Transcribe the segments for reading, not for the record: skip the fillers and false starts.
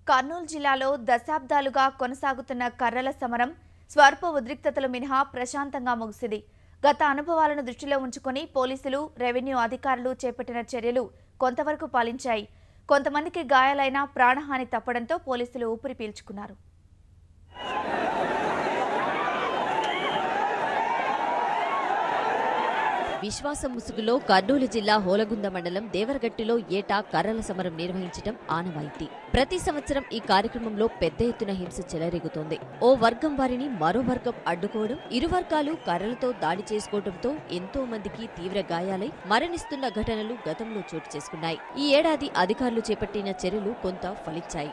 కర్నూలు జిల్లాలో దశాబ్దాలుగా కొనసాగుతున్న కర్రల సమరం స్వల్ప ఉద్రిక్తతలు మినహా ప్రశాంతంగా ముగిసింది. గత అనుభవాలను దృష్టిలో ఉంచుకొని పోలీసులు, రెవెన్యూ అధికారులు చేపట్టిన చర్యలు కొంతవరకు పాలించాయి. కొంతమందికి గాయాలైన ప్రాణహాని తప్పడంతో పోలీసులు ఊపిరి పీల్చుకున్నారు. విశ్వాసం ముసుగులో కర్నూలు జిల్లా హోలగుంద మండలం దేవరగట్టిలో ఏటా కర్రల సమరం నిర్వహించడం ఆనవాయితీ. ప్రతి సంవత్సరం ఈ కార్యక్రమంలో పెద్ద ఎత్తున హింస చెలరేగుతోంది. ఓ వర్గం వారిని మరో వర్గం అడ్డుకోవడం, ఇరు వర్గాలు కర్రలతో దాడి చేసుకోవడంతో ఎంతో మందికి తీవ్ర గాయాలై మరణిస్తున్న ఘటనలు గతంలో చోటు చేసుకున్నాయి. ఈ ఏడాది అధికారులు చేపట్టిన చర్యలు కొంత ఫలించాయి.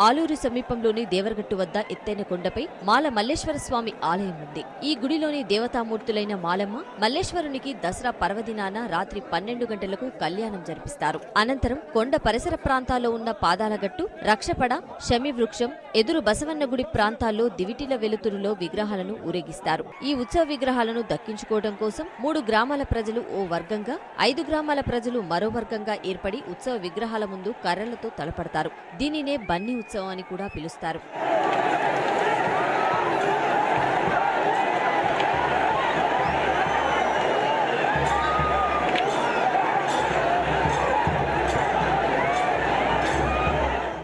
ఆలూరు సమీపంలోని దేవరగట్టు వద్ద ఎత్తైన కొండపై మాల మల్లేశ్వర స్వామి ఆలయం ఉంది. ఈ గుడిలోని దేవతామూర్తులైన మాలమ్మ, మల్లేశ్వరునికి దసరా పర్వదినాన రాత్రి 12 గంటలకు కళ్యాణం జరిపిస్తారు. అనంతరం కొండ పరిసర ప్రాంతాల్లో ఉన్న పాదాలగట్టు, రక్షపడ, శమి వృక్షం, ఎదురు బసవన్న గుడి ప్రాంతాల్లో దివిటిల వెలుతురులో విగ్రహాలను ఊరేగిస్తారు. ఈ ఉత్సవ విగ్రహాలను దక్కించుకోవడం కోసం 3 గ్రామాల ప్రజలు ఓ వర్గంగా, 5 గ్రామాల ప్రజలు మరో వర్గంగా ఏర్పడి ఉత్సవ విగ్రహాల ముందు కర్రలతో తలపడతారు. దీనినే బన్నీ ఉత్సవం అని కూడా పిలుస్తారు.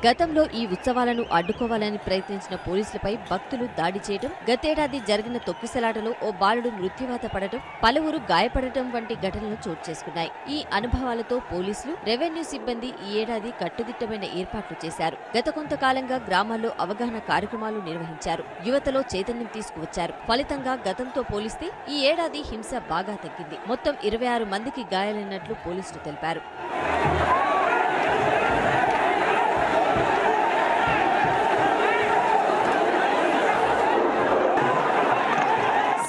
గతంలో ఈ ఉత్సవాలను అడ్డుకోవాలని ప్రయత్నించిన పోలీసులపై భక్తులు దాడి చేయడం, గతేడాది జరిగిన తొక్కిసలాటలో ఓ బాలుడు మృత్యువాత పడటం, పలువురు గాయపడటం వంటి ఘటనలు చోటు చేసుకున్నాయి. ఈ అనుభవాలతో పోలీసులు, రెవెన్యూ సిబ్బంది ఈ ఏడాది కట్టుదిట్టమైన ఏర్పాట్లు చేశారు. గత కొంతకాలంగా గ్రామాల్లో అవగాహన కార్యక్రమాలు నిర్వహించారు. యువతలో చైతన్యం తీసుకువచ్చారు. ఫలితంగా గతంతో పోలిస్తే ఈ ఏడాది హింస బాగా తగ్గింది. మొత్తం 26 మందికి గాయాలైనట్లు పోలీసులు తెలిపారు.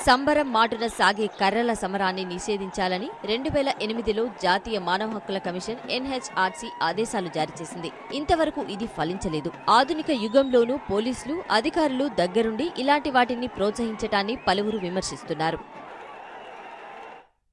సంబరం మాటున సాగే కర్రల సమరాన్ని నిషేధించాలని 2008లో జాతీయ మానవ హక్కుల కమిషన్ NHRC ఆదేశాలు జారీ చేసింది. ఇంతవరకు ఇది ఫలించలేదు. ఆధునిక యుగంలోనూ పోలీసులు, అధికారులు దగ్గరుండి ఇలాంటి వాటిని ప్రోత్సహించటాన్ని పలువురు విమర్శిస్తున్నారు.